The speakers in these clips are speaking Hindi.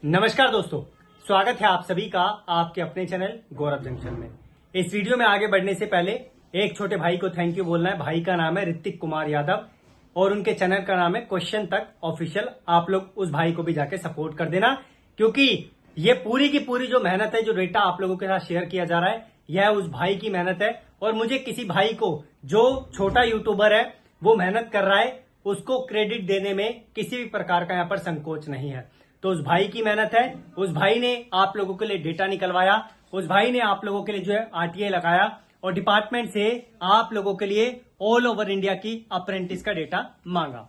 नमस्कार दोस्तों, स्वागत है आप सभी का आपके अपने चैनल गौरव जंक्शन में। इस वीडियो में आगे बढ़ने से पहले एक छोटे भाई को थैंक यू बोलना है। भाई का नाम है ऋतिक कुमार यादव और उनके चैनल का नाम है क्वेश्चन तक ऑफिशियल। आप लोग उस भाई को भी जाके सपोर्ट कर देना, क्योंकि ये पूरी की पूरी जो मेहनत है, जो डेटा आप लोगों के साथ शेयर किया जा रहा है, यह उस भाई की मेहनत है। और मुझे किसी भाई को जो छोटा यूट्यूबर है, वो मेहनत कर रहा है, उसको क्रेडिट देने में किसी भी प्रकार का यहाँ पर संकोच नहीं है। तो उस भाई की मेहनत है, उस भाई ने आप लोगों के लिए डेटा निकलवाया, उस भाई ने आप लोगों के लिए जो है आरटीआई लगाया और डिपार्टमेंट से आप लोगों के लिए ऑल ओवर इंडिया की अप्रेंटिस का डेटा मांगा।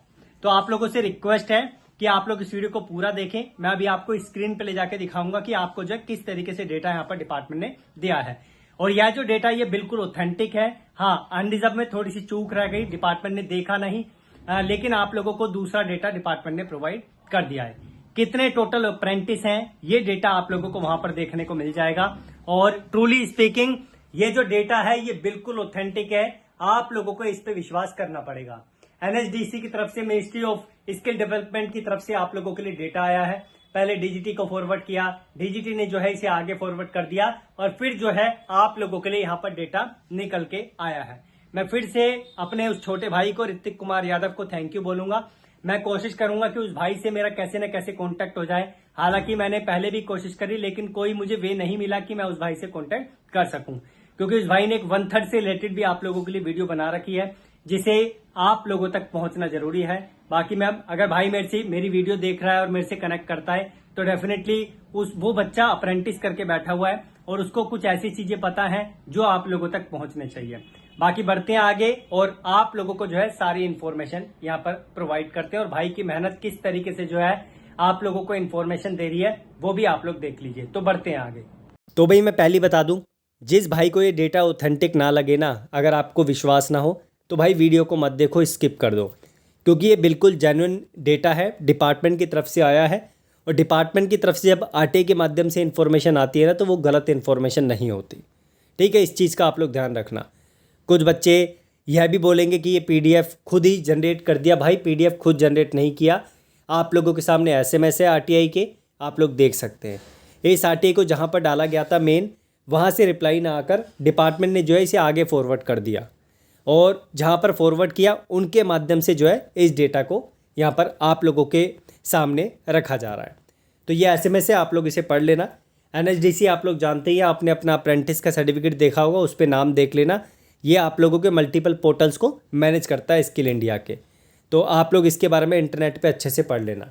तो आप लोगों से रिक्वेस्ट है कि आप लोग इस वीडियो को पूरा देखें। मैं अभी आपको स्क्रीन पे ले जाके दिखाऊंगा कि आपको जो है किस तरीके से डेटा यहाँ पर डिपार्टमेंट ने दिया है। और यह जो डेटा ये बिल्कुल ऑथेंटिक है। हाँ, अनरिजर्व में थोड़ी सी चूक रह गई, डिपार्टमेंट ने देखा नहीं, लेकिन आप लोगों को दूसरा डेटा डिपार्टमेंट ने प्रोवाइड कर दिया है। कितने टोटल अप्रेंटिस हैं, ये डेटा आप लोगों को वहां पर देखने को मिल जाएगा। और ट्रूली स्पीकिंग, ये जो डेटा है ये बिल्कुल ऑथेंटिक है। आप लोगों को इस पे विश्वास करना पड़ेगा। एनएचडीसी की तरफ से, मिनिस्ट्री ऑफ स्किल डेवलपमेंट की तरफ से आप लोगों के लिए डेटा आया है। पहले डीजीटी को फॉरवर्ड किया, डीजीटी ने जो है इसे आगे फॉरवर्ड कर दिया और फिर जो है आप लोगों के लिए यहाँ पर डेटा निकल के आया है। मैं फिर से अपने उस छोटे भाई को, ऋतिक कुमार यादव को थैंक यू बोलूंगा। मैं कोशिश करूंगा कि उस भाई से मेरा कैसे न कैसे कांटेक्ट हो जाए। हालांकि मैंने पहले भी कोशिश करी, लेकिन कोई मुझे वे नहीं मिला कि मैं उस भाई से कांटेक्ट कर सकूं, क्योंकि उस भाई ने एक 1/3 से रिलेटेड भी आप लोगों के लिए वीडियो बना रखी है, जिसे आप लोगों तक पहुंचना जरूरी है। बाकी मैं, अगर भाई मेरी वीडियो देख रहा है और मेरे से कनेक्ट करता है, तो डेफिनेटली वो बच्चा अप्रेंटिस करके बैठा हुआ है और उसको कुछ ऐसी चीजें पता है जो आप लोगों तक पहुंचने चाहिए। बाकी बढ़ते हैं आगे और आप लोगों को जो है सारी इन्फॉर्मेशन यहाँ पर प्रोवाइड करते हैं। और भाई की मेहनत किस तरीके से जो है आप लोगों को इन्फॉर्मेशन दे रही है, वो भी आप लोग देख लीजिए। तो बढ़ते हैं आगे। तो भाई मैं पहले बता दूं, जिस भाई को ये डेटा ऑथेंटिक ना लगे ना, अगर आपको विश्वास ना हो, तो भाई वीडियो को मत देखो, स्किप कर दो, क्योंकि ये बिल्कुल जेन्युइन डेटा है, डिपार्टमेंट की तरफ से आया है। और डिपार्टमेंट की तरफ से जब आरटीआई के माध्यम से इन्फॉर्मेशन आती है ना, तो वो गलत इन्फॉर्मेशन नहीं होती। ठीक है, इस चीज़ का आप लोग ध्यान रखना। कुछ बच्चे यह भी बोलेंगे कि ये पीडीएफ खुद ही जनरेट कर दिया। भाई पीडीएफ खुद जनरेट नहीं किया, आप लोगों के सामने एसएमएस है आरटीआई के, आप लोग देख सकते हैं। इस आरटीआई को जहाँ पर डाला गया था मेन, वहाँ से रिप्लाई ना आकर डिपार्टमेंट ने जो है इसे आगे फॉरवर्ड कर दिया, और जहाँ पर फॉरवर्ड किया उनके माध्यम से जो है इस डेटा को यहाँ पर आप लोगों के सामने रखा जा रहा है। तो ये एसएमएस है, आप लोग इसे पढ़ लेना। एनएचडीसी आप लोग जानते ही, आपने अपना अप्रेंटिस का सर्टिफिकेट देखा होगा, उस पर नाम देख लेना। ये आप लोगों के मल्टीपल पोर्टल्स को मैनेज करता है, स्किल इंडिया के। तो आप लोग इसके बारे में इंटरनेट पे अच्छे से पढ़ लेना।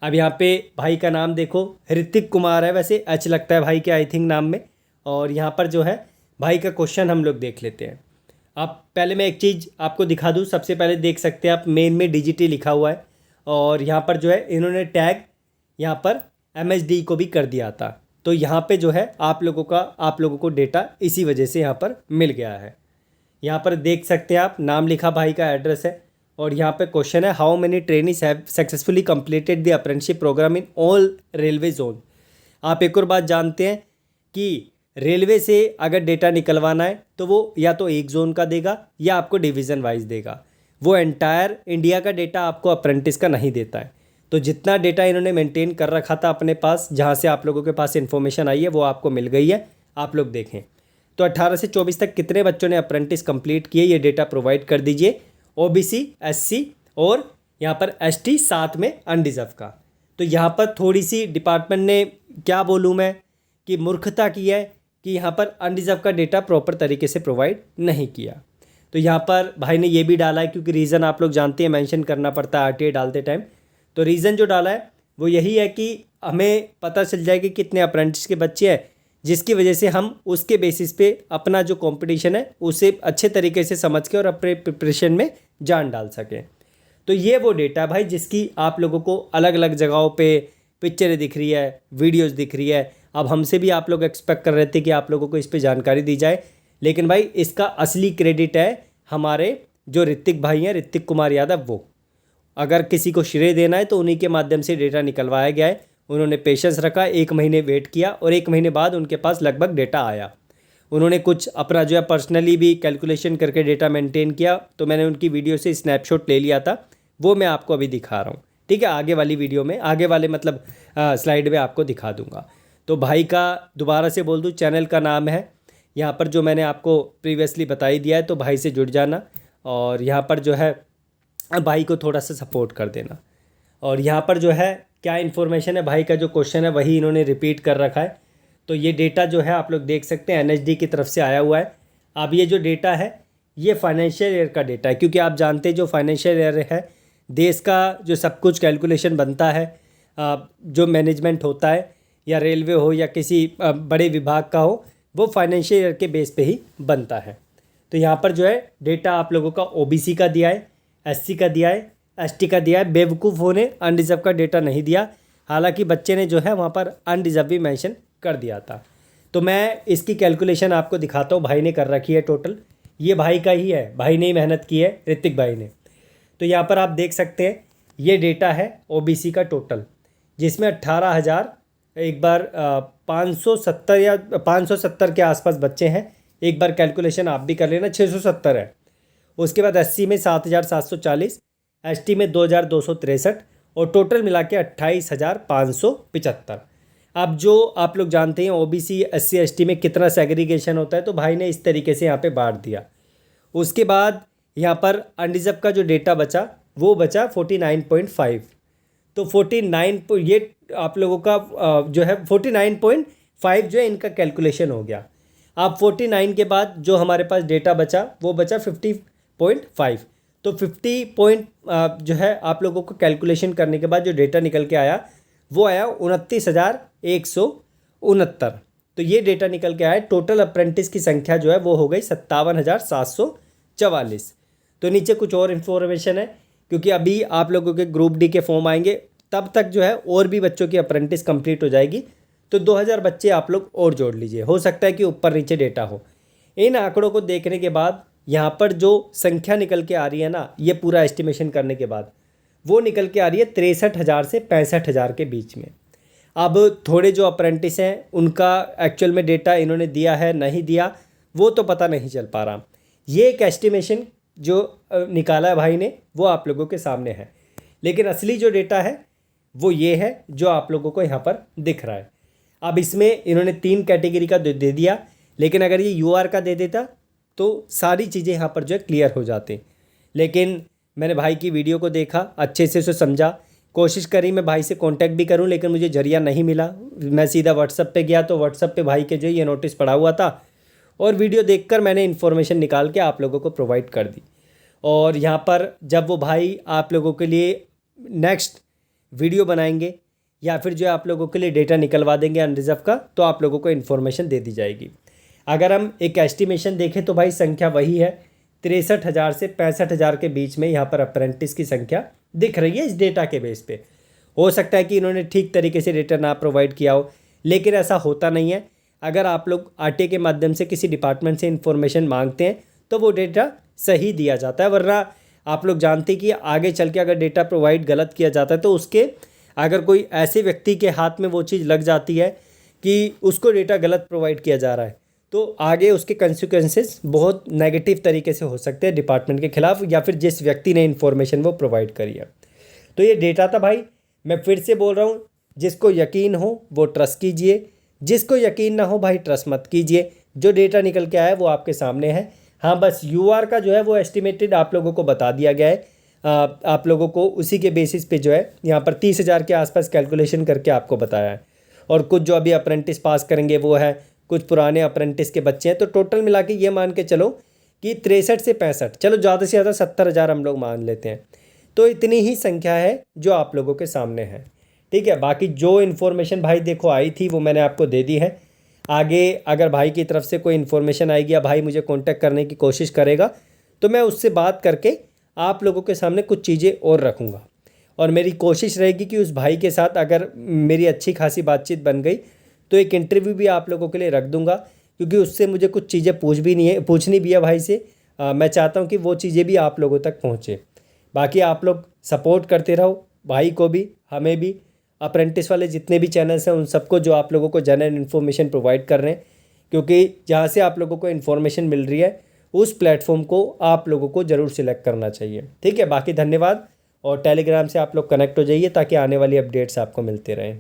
अब यहाँ पे भाई का नाम देखो, ऋतिक कुमार है, वैसे एच लगता है भाई के आई थिंक नाम में। और यहाँ पर जो है भाई का क्वेश्चन हम लोग देख लेते हैं। आप पहले मैं एक चीज़ आपको दिखा दूँ। सबसे पहले देख सकते हैं आप, मेन में डीजीटी लिखा हुआ है और यहाँ पर जो है इन्होंने टैग यहाँ पर एमएचडी को भी कर दिया था। तो यहाँ पे जो है आप लोगों को डेटा इसी वजह से यहाँ पर मिल गया है। यहाँ पर देख सकते हैं आप, नाम लिखा, भाई का एड्रेस है, और यहाँ पे क्वेश्चन है, how many trainees have successfully completed the apprenticeship programme in all railway zone. आप एक और बात जानते हैं कि रेलवे से अगर डेटा निकलवाना है तो वो या तो एक जोन का देगा या आपको डिवीज़न वाइज देगा। वो एंटायर इंडिया का डेटा आपको अप्रेंटिस का नहीं देता है। तो जितना डेटा इन्होंने मेंटेन कर रखा था अपने पास, जहाँ से आप लोगों के पास इन्फॉर्मेशन आई है, वो आपको मिल गई है। आप लोग देखें तो 18 से 24 तक कितने बच्चों ने अप्रेंटिस कंप्लीट किए, ये डेटा प्रोवाइड कर दीजिए। ओबीसी, एससी और यहाँ पर एसटी, साथ में अनरिजर्व का। तो यहाँ पर थोड़ी सी डिपार्टमेंट ने, क्या बोलूँ मैं, कि मूर्खता की है कि यहाँ पर अनरिजर्व का डेटा प्रॉपर तरीके से प्रोवाइड नहीं किया। तो यहाँ पर भाई ने ये भी डाला है, क्योंकि रीज़न आप लोग जानते हैं, मेंशन करना पड़ता है आरटीआई डालते टाइम। तो रीज़न जो डाला है वो यही है कि हमें पता चल जाए कि कितने अप्रेंटिस के बच्चे हैं, जिसकी वजह से हम उसके बेसिस पे अपना जो कंपटीशन है उसे अच्छे तरीके से समझ के और अपने प्रिपरेशन में जान डाल सकें। तो ये वो डेटा है भाई, जिसकी आप लोगों को अलग अलग जगहों पे पिक्चरें दिख रही है, वीडियोस दिख रही है। अब हमसे भी आप लोग एक्सपेक्ट कर रहे थे कि आप लोगों को इस पे जानकारी दी जाए, लेकिन भाई इसका असली क्रेडिट है हमारे जो ऋतिक भाई हैं, ऋतिक कुमार यादव। वो अगर किसी को श्रेय देना है तो उन्हीं के माध्यम से डेटा निकलवाया गया है। उन्होंने पेशेंस रखा, 1 महीने वेट किया और 1 महीने बाद उनके पास लगभग डेटा आया। उन्होंने कुछ अपना जो है पर्सनली भी कैलकुलेशन करके डेटा मेंटेन किया। तो मैंने उनकी वीडियो से स्नैपशॉट ले लिया था, वो मैं आपको अभी दिखा रहा हूँ। ठीक है, आगे वाली वीडियो में, आगे वाले मतलब स्लाइड में आपको दिखा दूंगा। तो भाई का दोबारा से बोल दूँ, चैनल का नाम है यहाँ पर जो मैंने आपको प्रीवियसली बता ही दिया है, तो भाई से जुड़ जाना और यहाँ पर जो है भाई को थोड़ा सा सपोर्ट कर देना। और यहाँ पर जो है क्या इन्फॉर्मेशन है, भाई का जो क्वेश्चन है वही इन्होंने रिपीट कर रखा है। तो ये डेटा जो है आप लोग देख सकते हैं एनएचडी की तरफ से आया हुआ है। अब ये जो डेटा है ये फाइनेंशियल ईयर का डेटा है, क्योंकि आप जानते हैं जो फाइनेंशियल ईयर है देश का जो सब कुछ कैलकुलेशन बनता है, जो मैनेजमेंट होता है या रेलवे हो या किसी बड़े विभाग का हो, वो फाइनेंशियल ईयर के बेस पे ही बनता है। तो यहाँ पर जो है डेटा आप लोगों का ओबीसी का दिया है, एससी का दिया है, एसटी का दिया है। बेवकूफ़ों ने अनरिजर्व का डेटा नहीं दिया, हालांकि बच्चे ने जो है वहाँ पर अनरिजर्व भी मेंशन कर दिया था। तो मैं इसकी कैलकुलेशन आपको दिखाता हूँ, भाई ने कर रखी है टोटल, ये भाई का ही है, भाई ने ही मेहनत की है, ऋतिक भाई ने। तो यहाँ पर आप देख सकते हैं ये डेटा है ओबीसी का टोटल, जिसमें 18,000 एक बार 570 या 570 के आसपास बच्चे हैं। एक बार कैलकुलेशन आप भी कर लेना, 670 है। उसके बाद एससी में 7,740, एसटी में 2,263 और टोटल मिला के 28,575। अब जो आप लोग जानते हैं ओबीसी एससी एसटी में कितना सेग्रीगेशन होता है, तो भाई ने इस तरीके से यहाँ पे बांट दिया। उसके बाद यहाँ पर अनरिजर्व का जो डेटा बचा वो बचा 49.5। तो 49 ये आप लोगों का जो है 49.5 जो है इनका कैलकुलेशन हो गया। अब 49 के बाद जो हमारे पास डेटा बचा वो बचा 50.5। तो 50 पॉइंट जो है आप लोगों को कैलकुलेशन करने के बाद जो डेटा निकल के आया वो आया 29,169। तो ये डेटा निकल के आया। टोटल अप्रेंटिस की संख्या जो है वो हो गई 57,744। तो नीचे कुछ और इन्फॉर्मेशन है, क्योंकि अभी आप लोगों के ग्रुप डी के फॉर्म आएंगे, तब तक जो है और भी बच्चों की अप्रेंटिस कंप्लीट हो जाएगी। तो 2,000 बच्चे आप लोग और जोड़ लीजिए, हो सकता है कि ऊपर नीचे डेटा हो। इन आंकड़ों को देखने के बाद यहाँ पर जो संख्या निकल के आ रही है ना, ये पूरा एस्टिमेशन करने के बाद वो निकल के आ रही है 63,000 से 65,000 के बीच में। अब थोड़े जो अप्रेंटिस हैं उनका एक्चुअल में डेटा इन्होंने दिया है नहीं दिया वो तो पता नहीं चल पा रहा। ये एक एस्टिमेशन जो निकाला है भाई ने वो आप लोगों के सामने है, लेकिन असली जो डेटा है वो ये है जो आप लोगों को यहाँ पर दिख रहा है। अब इसमें इन्होंने 3 कैटेगरी का दे दिया, लेकिन अगर ये यूआर का दे देता तो सारी चीज़ें यहाँ पर जो है क्लियर हो जाती। लेकिन मैंने भाई की वीडियो को देखा, अच्छे से उसे समझा, कोशिश करी मैं भाई से कांटेक्ट भी करूं, लेकिन मुझे जरिया नहीं मिला। मैं सीधा व्हाट्सअप पे गया तो व्हाट्सअप पे भाई के जो ये नोटिस पड़ा हुआ था और वीडियो देखकर मैंने इन्फॉर्मेशन निकाल के आप लोगों को प्रोवाइड कर दी। और यहाँ पर जब वो भाई आप लोगों के लिए नेक्स्ट वीडियो बनाएंगे या फिर जो आप लोगों के लिए डेटा निकलवा देंगे अनरिजर्व का, तो आप लोगों को इन्फॉर्मेशन दे दी जाएगी। अगर हम एक एस्टिमेशन देखें तो भाई संख्या वही है, 63,000 से 65,000 के बीच में यहाँ पर अप्रेंटिस की संख्या दिख रही है इस डेटा के बेस पे। हो सकता है कि इन्होंने ठीक तरीके से डेटा ना प्रोवाइड किया हो, लेकिन ऐसा होता नहीं है। अगर आप लोग आरटीए के माध्यम से किसी डिपार्टमेंट से इन्फॉर्मेशन मांगते हैं तो वो डेटा सही दिया जाता है, वरना आप लोग जानते हैं कि आगे चल के अगर डेटा प्रोवाइड गलत किया जाता है तो उसके अगर कोई ऐसे व्यक्ति के हाथ में वो चीज़ लग जाती है कि उसको डेटा गलत प्रोवाइड किया जा रहा है, तो आगे उसके कंसिक्वेंसेस बहुत नेगेटिव तरीके से हो सकते हैं डिपार्टमेंट के खिलाफ या फिर जिस व्यक्ति ने इन्फॉर्मेशन वो प्रोवाइड करी है। तो ये डेटा था भाई, मैं फिर से बोल रहा हूँ, जिसको यकीन हो वो ट्रस्ट कीजिए, जिसको यकीन ना हो भाई ट्रस्ट मत कीजिए। जो डेटा निकल के आया है वो आपके सामने है। हाँ, बस यूआर का जो है वो एस्टिमेटेड आप लोगों को बता दिया गया है। आप लोगों को उसी के बेसिस पे जो है यहाँ पर 30,000 के आसपास कैलकुलेशन करके आपको बताया है। और कुछ जो अभी अप्रेंटिस पास करेंगे वो है, कुछ पुराने अप्रेंटिस के बच्चे हैं, तो टोटल मिला के ये मान के चलो कि 63 से 65, चलो ज़्यादा से ज़्यादा 70,000 हम लोग मान लेते हैं। तो इतनी ही संख्या है जो आप लोगों के सामने है। ठीक है, बाकी जो इन्फॉर्मेशन भाई देखो आई थी वो मैंने आपको दे दी है। आगे अगर भाई की तरफ से कोई इन्फॉर्मेशन आएगी या भाई मुझे कांटेक्ट करने की कोशिश करेगा तो मैं उससे बात करके आप लोगों के सामने कुछ चीज़ें और रखूँगा। और मेरी कोशिश रहेगी कि उस भाई के साथ अगर मेरी अच्छी खासी बातचीत बन गई तो एक इंटरव्यू भी आप लोगों के लिए रख दूंगा, क्योंकि उससे मुझे कुछ चीज़ें पूछनी भी है भाई से। मैं चाहता हूं कि वो चीज़ें भी आप लोगों तक पहुंचे। बाकी आप लोग सपोर्ट करते रहो, भाई को भी हमें भी, अप्रेंटिस वाले जितने भी चैनल्स हैं उन सबको जो आप लोगों को जनरल इन्फॉर्मेशन प्रोवाइड कर रहे हैं, क्योंकि जहाँ से आप लोगों को इन्फॉर्मेशन मिल रही है उस प्लेटफॉर्म को आप लोगों को ज़रूर सिलेक्ट करना चाहिए। ठीक है, बाकी धन्यवाद और टेलीग्राम से आप लोग कनेक्ट हो जाइए ताकि आने वाली अपडेट्स आपको मिलते रहें।